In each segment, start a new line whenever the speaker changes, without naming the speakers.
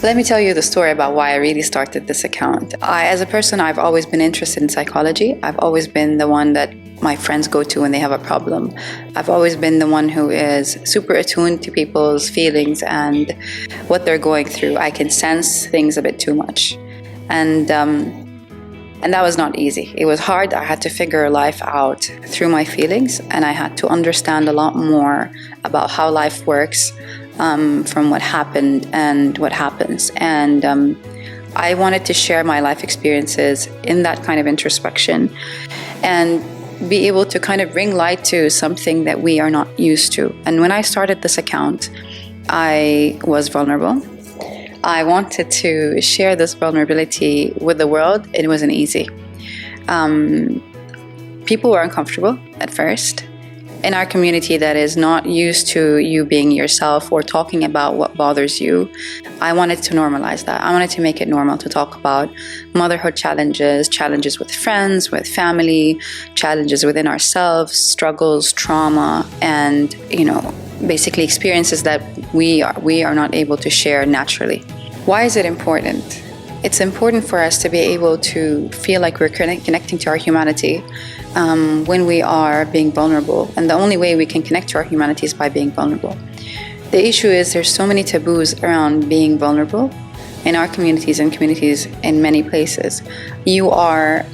Let me tell you the story about why I really started this account. As a person, I've always been interested in psychology. I've always been the one that my friends go to when they have a problem. I've always been the one who is super attuned to people's feelings and what they're going through. I can sense things a bit too much. And that was not easy. It was hard. I had to figure life out through my feelings, and I had to understand a lot more about how life works, from what happened and what happens. And I wanted to share my life experiences in that kind of introspection and be able to kind of bring light to something that we are not used to. And when I started this account, I was vulnerable. I wanted to share this vulnerability with the world. It wasn't easy. People were uncomfortable at first. In our community that is not used to you being yourself or talking about what bothers you, I wanted to normalize that. I wanted to make it normal to talk about motherhood challenges with friends, with family, challenges within ourselves, struggles, trauma, and, basically experiences that we are not able to share naturally. Why is it important? It's important for us to be able to feel like we're connecting to our humanity when we are being vulnerable. And the only way we can connect to our humanity is by being vulnerable. The issue is there's so many taboos around being vulnerable in our communities and communities in many places. You are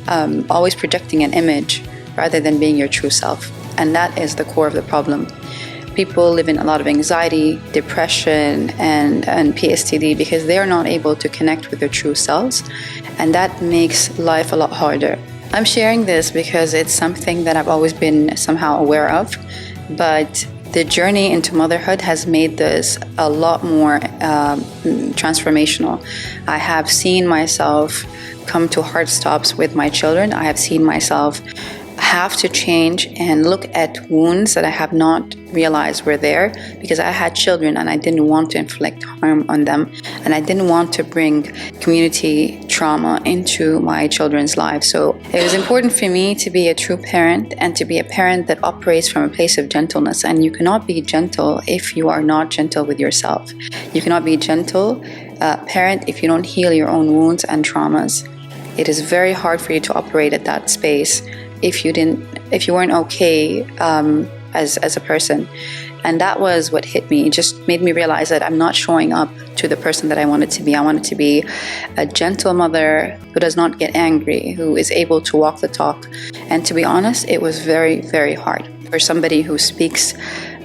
always projecting an image rather than being your true self. And that is the core of the problem. People live in a lot of anxiety, depression, and PTSD because they are not able to connect with their true selves, and that makes life a lot harder. I'm sharing this because it's something that I've always been somehow aware of, but the journey into motherhood has made this a lot more transformational. I have seen myself come to hard stops with my children. I have seen myself have to change and look at wounds that I have not realized were there because I had children and I didn't want to inflict harm on them, and I didn't want to bring community trauma into my children's lives. So it was important for me to be a true parent and to be a parent that operates from a place of gentleness. And you cannot be gentle if you are not gentle with yourself. You cannot be a gentle parent if you don't heal your own wounds and traumas. It is very hard for you to operate at that space if you weren't okay as a person. And that was what hit me. It just made me realize that I'm not showing up to the person that I wanted to be. I wanted to be a gentle mother who does not get angry, who is able to walk the talk. And to be honest, it was very, very hard for somebody who speaks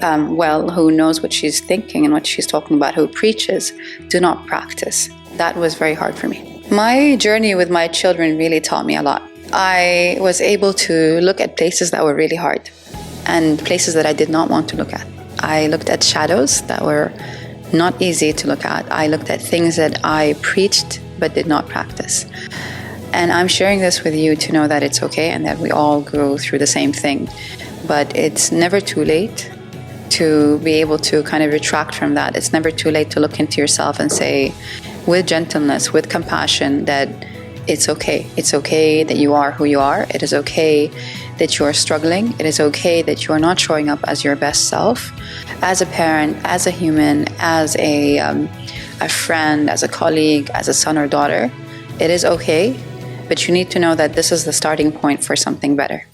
well, who knows what she's thinking and what she's talking about, who preaches, do not practice. That was very hard for me. My journey with my children really taught me a lot. I was able to look at places that were really hard and places that I did not want to look at. I looked at shadows that were not easy to look at. I looked at things that I preached but did not practice. And I'm sharing this with you to know that it's okay and that we all go through the same thing. But it's never too late to be able to kind of retract from that. It's never too late to look into yourself and say, with gentleness, with compassion, that it's okay. It's okay that you are who you are. It is okay that you are struggling. It is okay that you are not showing up as your best self, as a parent, as a human, as a friend, as a colleague, as a son or daughter. It is okay, but you need to know that this is the starting point for something better.